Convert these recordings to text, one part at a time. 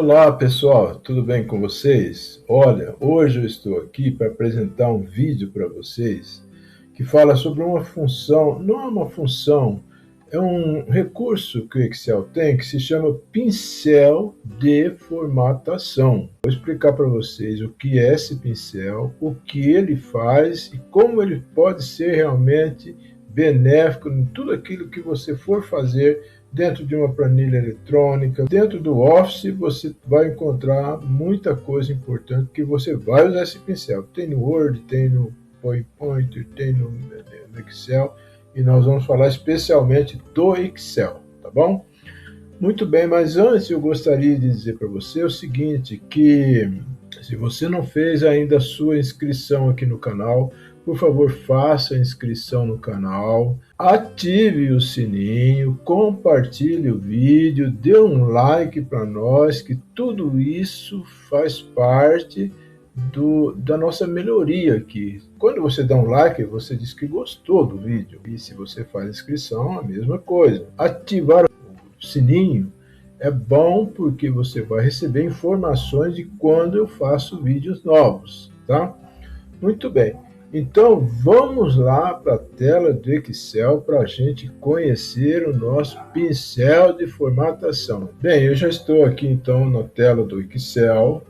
Olá pessoal, tudo bem com vocês? Olha, hoje eu estou aqui para apresentar um vídeo para vocês que fala sobre uma função, não é uma função, é um recurso que o Excel tem que se chama pincel de formatação. Vou explicar para vocês o que é esse pincel, o que ele faz e como ele pode ser realmente benéfico em tudo aquilo que você for fazer dentro de uma planilha eletrônica. Dentro do Office você vai encontrar muita coisa importante que você vai usar esse pincel. Tem no Word, tem no PowerPoint, tem no Excel, e nós vamos falar especialmente do Excel, tá bom? Muito bem, mas antes eu gostaria de dizer para você o seguinte, que se você não fez ainda a sua inscrição aqui no canal, por favor, faça a inscrição no canal, ative o sininho, compartilhe o vídeo, dê um like para nós, que tudo isso faz parte da nossa melhoria aqui. Quando você dá um like, você diz que gostou do vídeo. E se você faz inscrição, a mesma coisa. Ativar o sininho é bom porque você vai receber informações de quando eu faço vídeos novos, tá? Muito bem. Então, vamos lá para a tela do Excel para a gente conhecer o nosso pincel de formatação. Bem, eu já estou aqui então na tela do Excel,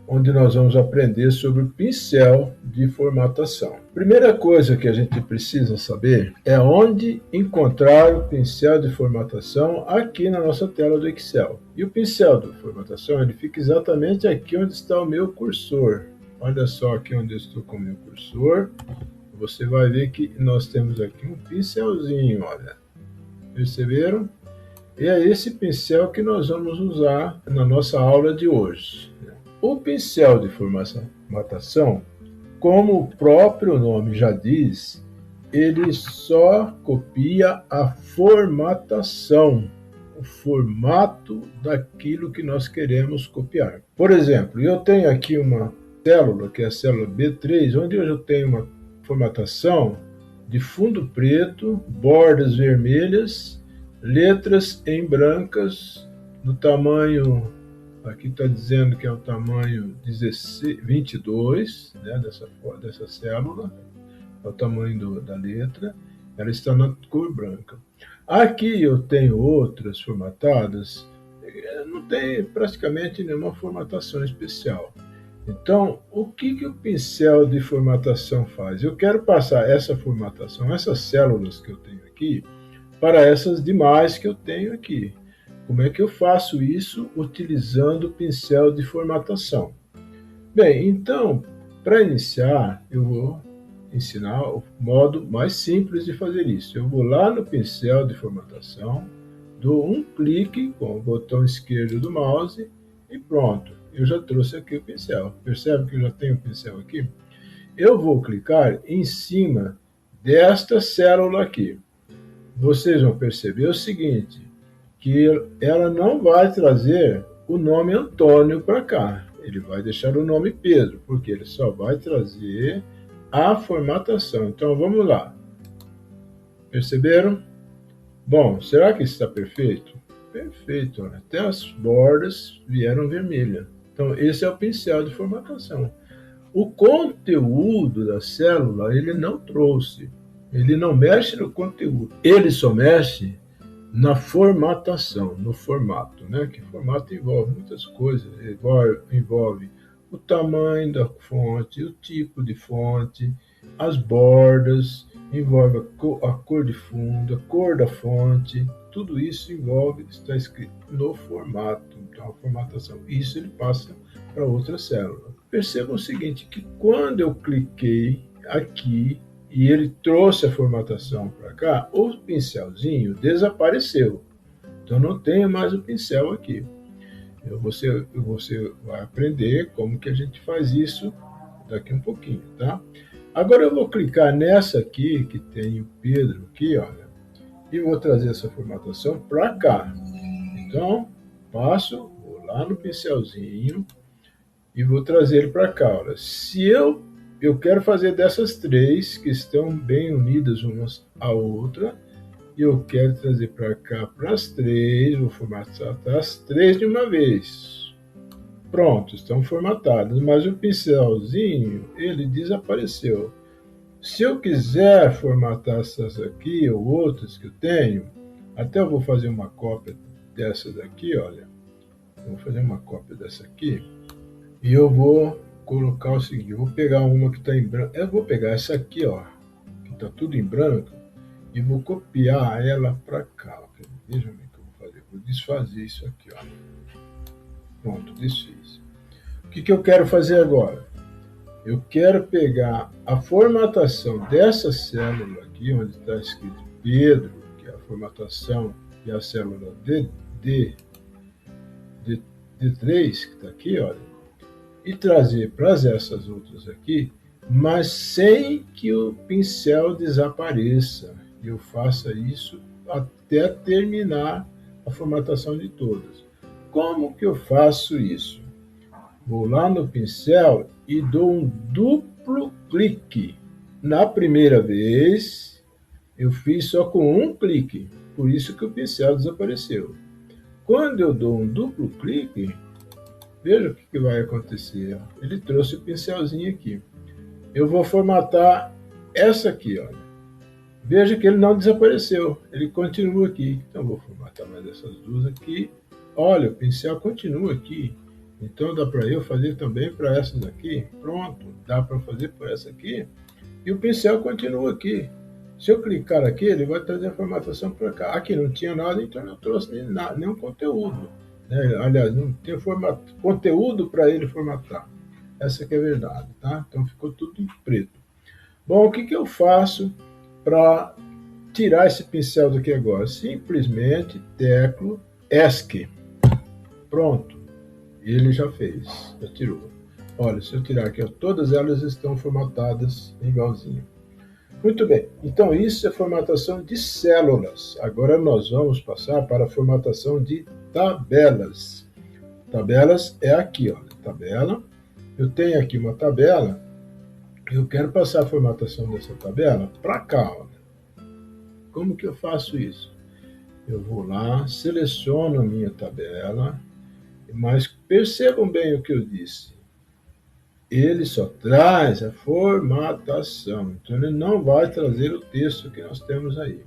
onde nós vamos aprender sobre o pincel de formatação. Primeira coisa que a gente precisa saber é onde encontrar o pincel de formatação aqui na nossa tela do Excel. E o pincel de formatação, ele fica exatamente aqui onde está o meu cursor. Olha só aqui onde eu estou com o meu cursor. Você vai ver que nós temos aqui um pincelzinho, olha. Perceberam? E é esse pincel que nós vamos usar na nossa aula de hoje. O pincel de formatação, como o próprio nome já diz, ele só copia a formatação, o formato daquilo que nós queremos copiar. Por exemplo, eu tenho aqui uma célula, que é a célula B3, onde eu tenho uma formatação de fundo preto, bordas vermelhas, letras em brancas, no tamanho, aqui está dizendo que é o tamanho 22, né, dessa célula, é o tamanho da letra, ela está na cor branca. Aqui eu tenho outras formatadas, não tem praticamente nenhuma formatação especial. Então, o que o pincel de formatação faz? Eu quero passar essa formatação, essas células que eu tenho aqui, para essas demais que eu tenho aqui. Como é que eu faço isso utilizando o pincel de formatação? Bem, então, para iniciar, eu vou ensinar o modo mais simples de fazer isso. Eu vou lá no pincel de formatação, dou um clique com o botão esquerdo do mouse e pronto. Eu já trouxe aqui o pincel. Percebe que eu já tenho o pincel aqui? Eu vou clicar em cima desta célula aqui. Vocês vão perceber o seguinte, que ela não vai trazer o nome Antônio para cá. Ele vai deixar o nome Pedro, porque ele só vai trazer a formatação. Então, vamos lá. Perceberam? Bom, será que está perfeito? Perfeito, olha. Até as bordas vieram vermelhas. Então, esse é o pincel de formatação. O conteúdo da célula, ele não trouxe. Ele não mexe no conteúdo. Ele só mexe na formatação, no formato, né? Que formato envolve muitas coisas. Envolve o tamanho da fonte, o tipo de fonte, as bordas, envolve a cor de fundo, a cor da fonte. Tudo isso está escrito no formato, então a formatação. Isso ele passa para outra célula. Percebam o seguinte, que quando eu cliquei aqui e ele trouxe a formatação para cá, o pincelzinho desapareceu. Então não tenho mais o pincel aqui. Você vai aprender como que a gente faz isso daqui um pouquinho, tá? Agora eu vou clicar nessa aqui, que tem o Pedro aqui, olha, e vou trazer essa formatação para cá. Então, vou lá no pincelzinho e vou trazer ele para cá. Olha. Se eu quero fazer dessas três, que estão bem unidas umas à outra, e eu quero trazer para cá para as três, vou formatar as três de uma vez. Pronto, estão formatados, mas o pincelzinho, ele desapareceu. Se eu quiser formatar essas aqui ou outras que eu tenho, até eu vou fazer uma cópia dessa daqui, olha. Eu vou fazer uma cópia dessa aqui e eu vou colocar o seguinte, eu vou pegar uma que está em branco, eu vou pegar essa aqui, ó, que está tudo em branco, e vou copiar ela para cá. Vejam o que eu vou fazer, vou desfazer isso aqui, ó. Pronto, desfiz. O que eu quero fazer agora? Eu quero pegar a formatação dessa célula aqui, onde está escrito Pedro, que é a formatação e a célula D3, que está aqui, olha, e trazer para essas outras aqui, mas sem que o pincel desapareça. Eu faça isso até terminar a formatação de todas. Como que eu faço isso? Vou lá no pincel e dou um duplo clique. Na primeira vez, eu fiz só com um clique, por isso que o pincel desapareceu. Quando eu dou um duplo clique, veja o que vai acontecer. Ele trouxe o pincelzinho aqui. Eu vou formatar essa aqui, olha. Veja que ele não desapareceu, ele continua aqui. Então, vou formatar mais essas duas aqui. Olha, o pincel continua aqui. Então, dá para eu fazer também para essas aqui. Pronto, dá para fazer por essa aqui. E o pincel continua aqui. Se eu clicar aqui, ele vai trazer a formatação para cá. Aqui não tinha nada, então não trouxe nenhum conteúdo. Né? Aliás, não tem conteúdo para ele formatar. Essa que é a verdade, tá? Então ficou tudo em preto. Bom, o que eu faço para tirar esse pincel daqui agora? Simplesmente teclo ESC. Pronto. Ele já fez, já tirou. Olha, se eu tirar aqui, todas elas estão formatadas igualzinho. Muito bem, então isso é formatação de células. Agora nós vamos passar para a formatação de tabelas. Tabelas é aqui, olha, tabela. Eu tenho aqui uma tabela, eu quero passar a formatação dessa tabela para cá, olha. Como que eu faço isso? Eu vou lá, seleciono a minha tabela, mas percebam bem o que eu disse. Ele só traz a formatação, então ele não vai trazer o texto que nós temos aí.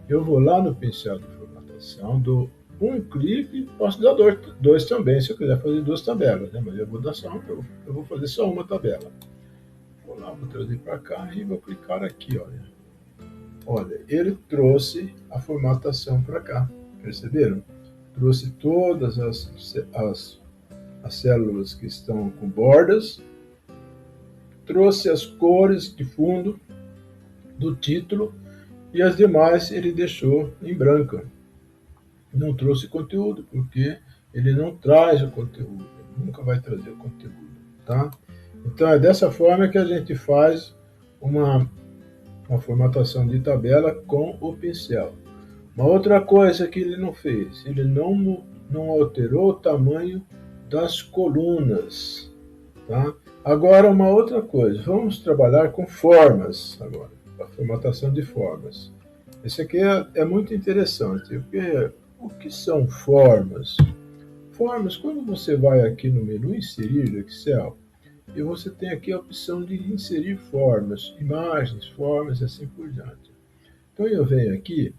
Eu vou lá no pincel de formatação, dou um clique, posso dar dois também, se eu quiser fazer duas tabelas, né? Mas eu vou dar só eu vou fazer só uma tabela. Vou lá, vou trazer para cá e vou clicar aqui, olha. Olha, ele trouxe a formatação para cá, perceberam? Trouxe todas as células que estão com bordas, trouxe as cores de fundo do título e as demais ele deixou em branco. Não trouxe conteúdo, porque ele não traz o conteúdo, ele nunca vai trazer o conteúdo, tá? Então é dessa forma que a gente faz uma formatação de tabela com o pincel. Uma outra coisa que ele não fez, ele não alterou o tamanho das colunas, tá? Agora, uma outra coisa, vamos trabalhar com formas agora, a formatação de formas. Esse aqui é muito interessante, porque o que são formas? Formas, quando você vai aqui no menu Inserir do Excel, e você tem aqui a opção de inserir formas, imagens, formas e assim por diante. Então eu venho aqui,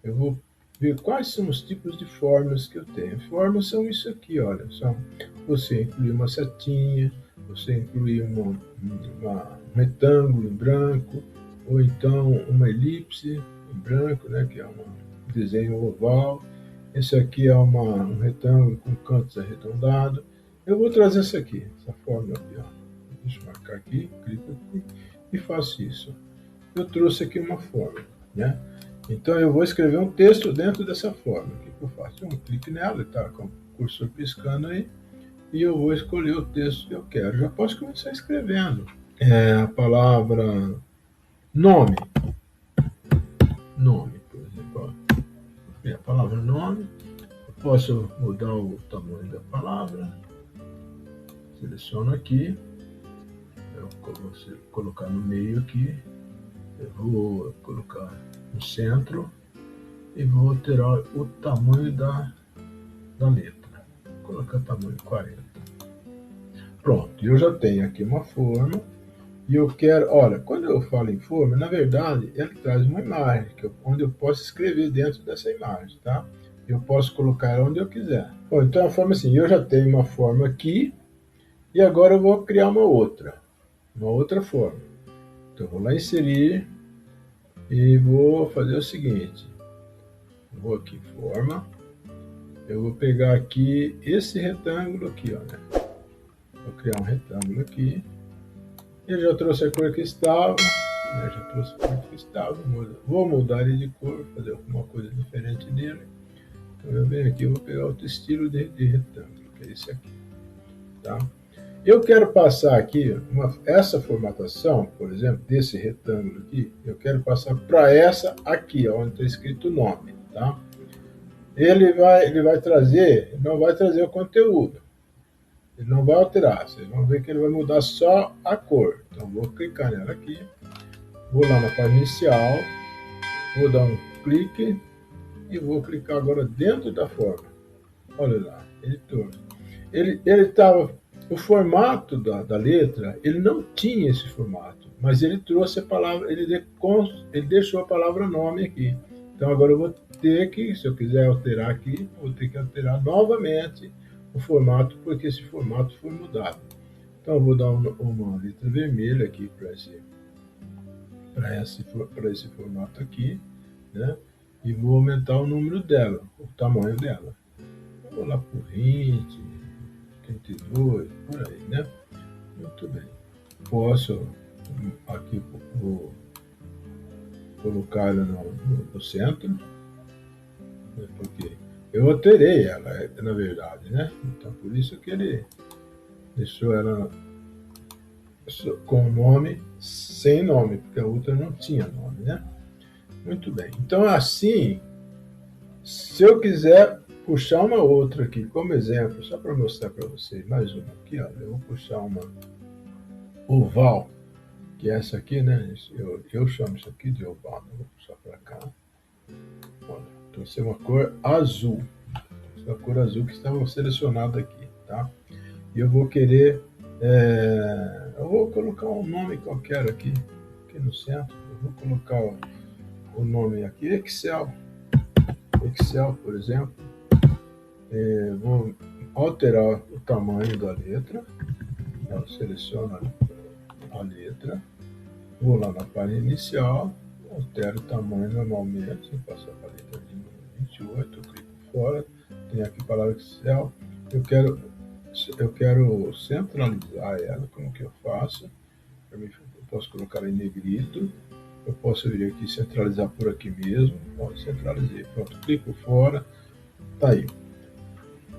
eu vou ver quais são os tipos de formas que eu tenho. Formas são isso aqui, olha, são você incluir uma setinha, você incluir um retângulo em branco, ou então uma elipse em branco, né, que é um desenho oval. Esse aqui é um retângulo com cantos arredondados. Eu vou trazer essa aqui, essa forma aqui, ó. Deixa eu marcar aqui, clico aqui e faço isso. Eu trouxe aqui uma forma, né? Então eu vou escrever um texto dentro dessa forma. O que eu faço? Um clique nela, está com o cursor piscando aí, e eu vou escolher o texto que eu quero. Já posso começar escrevendo. A palavra nome. Nome, por exemplo. A palavra nome. Eu posso mudar o tamanho da palavra. Seleciono aqui. Eu vou colocar no meio aqui. Eu vou colocar no centro e vou alterar o tamanho da letra. Vou colocar tamanho 40. Pronto, eu já tenho aqui uma forma e eu quero, olha, quando eu falo em forma, na verdade, ele traz uma imagem, onde eu posso escrever dentro dessa imagem, tá? Eu posso colocar ela onde eu quiser. Bom, então a forma assim, eu já tenho uma forma aqui e agora eu vou criar uma outra forma. Então eu vou lá inserir e vou fazer o seguinte, vou aqui forma, eu vou pegar aqui esse retângulo aqui, ó, né? Vou criar um retângulo aqui. Eu já trouxe a cor que estava, né? Já trouxe a cor que estava. Vou mudar ele de cor, fazer alguma coisa diferente nele. Então eu venho aqui, eu vou pegar outro estilo de retângulo, que é esse aqui, tá? Eu quero passar aqui essa formatação, por exemplo, desse retângulo aqui, eu quero passar para essa aqui, ó, onde está escrito o nome, tá? Ele vai trazer, não vai trazer o conteúdo. Ele não vai alterar, vocês vão ver que ele vai mudar só a cor. Então vou clicar nela aqui, vou lá na página inicial, vou dar um clique e vou clicar agora dentro da forma. Olha lá, ele trouxe. Ele estava, o formato da letra, ele não tinha esse formato, mas ele trouxe a palavra, ele deixou a palavra nome aqui. Então agora eu vou ter que, se eu quiser alterar aqui, vou ter que alterar novamente o formato, porque esse formato foi mudado. Então eu vou dar uma letra vermelha aqui para esse formato aqui, né? E vou aumentar o número dela, o tamanho dela. Eu vou lá por 20, 32, por aí, né? Muito bem. Posso aqui vou colocar ela no centro, né? Porque eu alterei ela, na verdade, né? Então por isso que ele deixou ela com nome sem nome, porque a outra não tinha nome, né? Muito bem. Então assim, se eu quiser puxar uma outra aqui como exemplo, só para mostrar para vocês mais uma aqui, ó, eu vou puxar uma oval, que é essa aqui, né? Eu chamo isso aqui de oval, vou puxar para cá. Olha, trouxe uma cor azul, a cor azul que estava selecionada aqui, tá? E eu vou querer, eu vou colocar um nome qualquer aqui no centro. Eu vou colocar o nome aqui, Excel, por exemplo. Vou alterar o tamanho da letra. Eu seleciono a letra, vou lá na página inicial, altero o tamanho normalmente, passo a paleta de número 28, clico fora, tem aqui palavra Excel, eu quero centralizar ela, como que eu faço? Eu posso colocar em negrito, eu posso vir aqui centralizar por aqui mesmo, centralizei, pronto, clico fora, tá aí.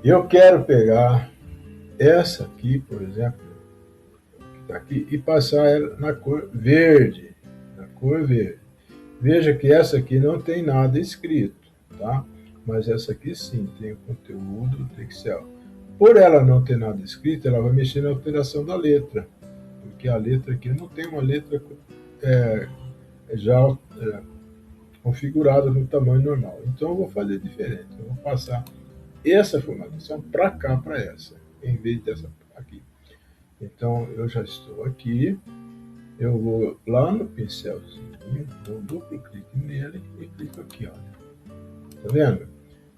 Eu quero pegar essa aqui, por exemplo, que está aqui, e passar ela na cor verde, Veja que essa aqui não tem nada escrito, tá? Mas essa aqui sim, tem o conteúdo do Excel. Por ela não ter nada escrito, ela vai mexer na alteração da letra, porque a letra aqui não tem uma letra já configurada no tamanho normal. Então eu vou fazer diferente, eu vou passar essa formatação para cá, para essa, em vez dessa aqui. Então eu já estou aqui, eu vou lá no pincelzinho, dou um duplo clique nele e clico aqui, olha. Tá vendo?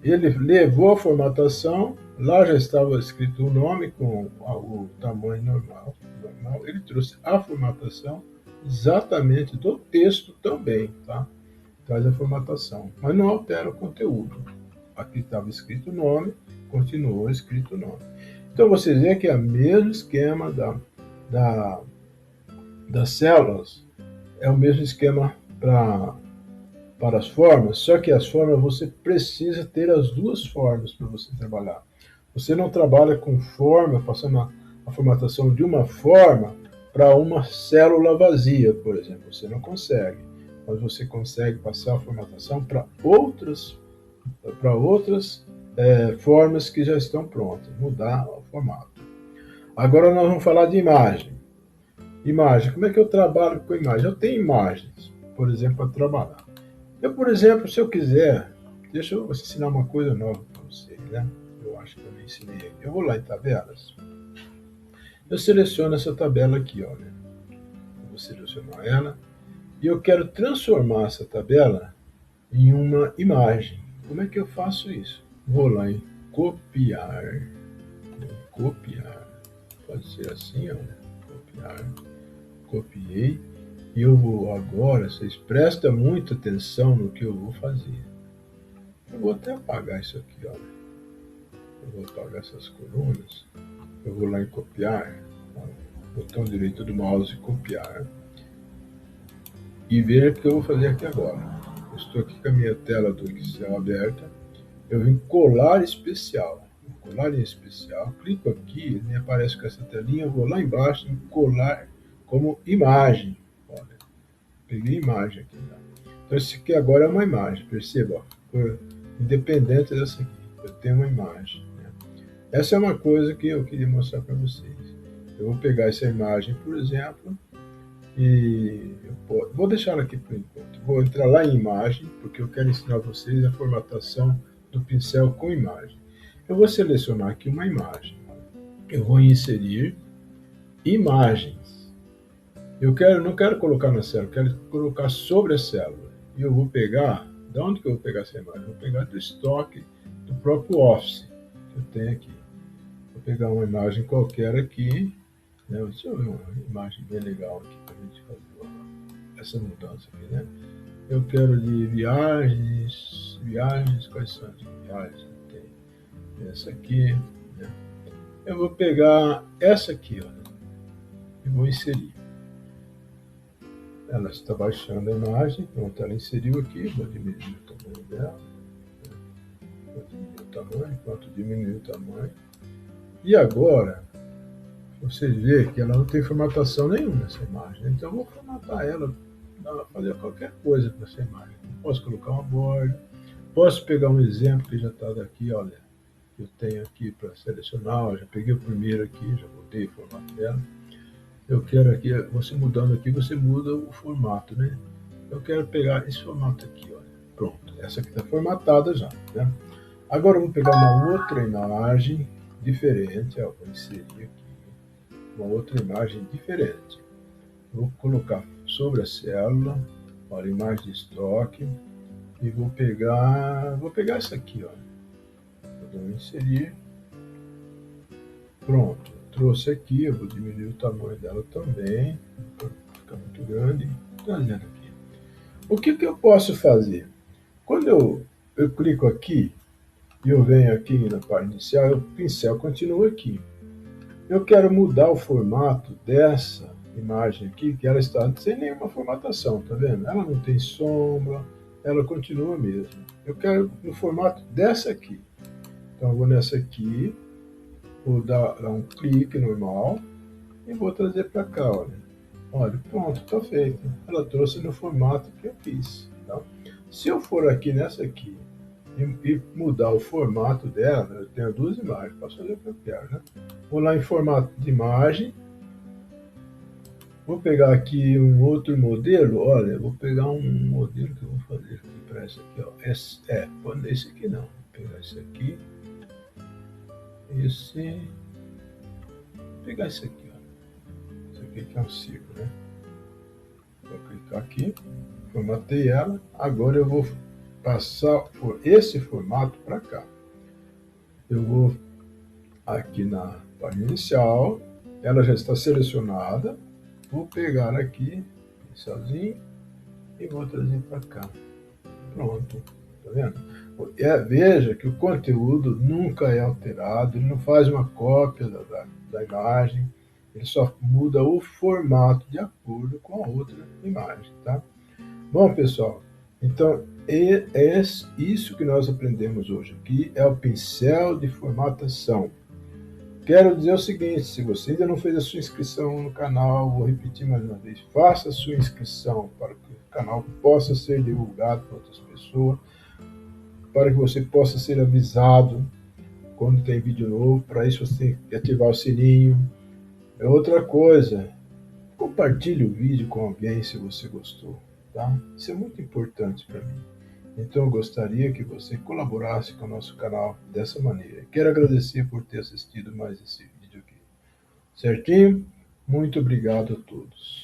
Ele levou a formatação, lá já estava escrito o nome com o tamanho normal. Ele trouxe a formatação exatamente do texto também, tá? Traz a formatação, mas não altera o conteúdo. Aqui estava escrito o nome, continuou escrito o nome. Então vocês veem que é o mesmo esquema das células, é o mesmo esquema para as formas, só que as formas você precisa ter as duas formas para você trabalhar. Você não trabalha com forma, passando a formatação de uma forma para uma célula vazia, por exemplo. Você não consegue, mas você consegue passar a formatação para outras formas que já estão prontas, mudar o formato. Agora nós vamos falar de imagem. Imagem, como é que eu trabalho com imagem? Eu tenho imagens, por exemplo, para trabalhar. Eu, por exemplo, se eu quiser, deixa eu ensinar uma coisa nova para vocês, né? Eu acho que eu não ensinei aqui. Eu vou lá em tabelas. Eu seleciono essa tabela aqui, olha. Eu vou selecionar ela e eu quero transformar essa tabela em uma imagem. Como é que eu faço isso? Vou lá em copiar, copiar, pode ser assim, olha, copiar, copiei, e eu vou agora, vocês prestem muita atenção no que eu vou fazer. Eu vou até apagar isso aqui, olha. Eu vou apagar essas colunas. Eu vou lá em copiar, botão direito do mouse, copiar. E veja o que eu vou fazer aqui agora. Eu estou aqui com a minha tela do Excel aberta. Eu vim colar especial. Colar em especial. Clico aqui, ele me aparece com essa telinha. Eu vou lá embaixo em colar como imagem. Olha, peguei imagem aqui. Tá? Então, esse aqui agora é uma imagem. Perceba, ó, independente dessa aqui. Eu tenho uma imagem. Né? Essa é uma coisa que eu queria mostrar para vocês. Eu vou pegar essa imagem, por exemplo, e vou deixar ela aqui por enquanto. Vou entrar lá em imagem, porque eu quero ensinar vocês a formatação do pincel com imagem. Eu vou selecionar aqui uma imagem. Eu vou inserir imagens. Não quero colocar na célula, eu quero colocar sobre a célula. E eu vou pegar, de onde que eu vou pegar essa imagem? Eu vou pegar do estoque do próprio Office que eu tenho aqui. Vou pegar uma imagem qualquer aqui. Deixa eu ver uma imagem bem legal aqui para a gente fazer essa mudança aqui, né? Eu quero de viagens, quais são as viagens? Tem essa aqui, né? Eu vou pegar essa aqui, olha, e vou inserir. Ela está baixando a imagem, pronto, ela inseriu aqui, vou diminuir o tamanho dela. Vou diminuir o tamanho, pronto, diminuiu o tamanho. E agora, você vê que ela não tem formatação nenhuma nessa imagem. Então eu vou formatar ela, fazer qualquer coisa com essa imagem. Posso colocar uma borda, posso pegar um exemplo que já está daqui, olha. Eu tenho aqui para selecionar, eu já peguei o primeiro aqui, já botei o formato dela. Eu quero aqui, você mudando aqui, você muda o formato, né? Eu quero pegar esse formato aqui, olha. Pronto, essa aqui está formatada já, né? Agora eu vou pegar uma outra imagem diferente, ó, vou inserir aqui uma outra imagem diferente. Vou colocar sobre a célula, olha, imagem de estoque, e vou pegar essa aqui, olha. Vou inserir. Pronto, trouxe aqui, eu vou diminuir o tamanho dela também, para ficar muito grande, trazendo aqui. O que eu posso fazer? Quando eu clico aqui, e eu venho aqui na parte inicial, o pincel continua aqui. Eu quero mudar o formato dessa imagem aqui, que ela está sem nenhuma formatação, tá vendo? Ela não tem sombra, ela continua mesmo. Eu quero no formato dessa aqui. Então eu vou nessa aqui, vou dar um clique normal e vou trazer para cá, olha. Olha, pronto, está feito. Ela trouxe no formato que eu fiz. Tá? Se eu for aqui nessa aqui e mudar o formato dela, eu tenho duas imagens, posso fazer copiar, né? Vou lá em formato de imagem, vou pegar aqui um outro modelo, olha, vou pegar um modelo que eu vou fazer aqui para esse aqui, ó. Esse aqui não, vou pegar esse aqui, vou pegar esse aqui, ó. Esse aqui que é um círculo, né? Vou clicar aqui, formatei ela, agora eu vou passar por esse formato para cá. Eu vou aqui na página inicial, ela já está selecionada, vou pegar aqui, pincelzinho, e vou trazer para cá. Pronto, tá vendo? Veja que o conteúdo nunca é alterado, ele não faz uma cópia da imagem, ele só muda o formato de acordo com a outra imagem, tá? Bom, pessoal, então isso que nós aprendemos hoje aqui é o pincel de formatação. Quero dizer o seguinte, se você ainda não fez a sua inscrição no canal, vou repetir mais uma vez, faça a sua inscrição para que o canal possa ser divulgado para outras pessoas, para que você possa ser avisado quando tem vídeo novo. Para isso você tem que ativar o sininho. É outra coisa, compartilhe o vídeo com alguém se você gostou, tá? Isso é muito importante para mim. Então eu gostaria que você colaborasse com o nosso canal dessa maneira. Quero agradecer por ter assistido mais esse vídeo aqui. Certinho? Muito obrigado a todos.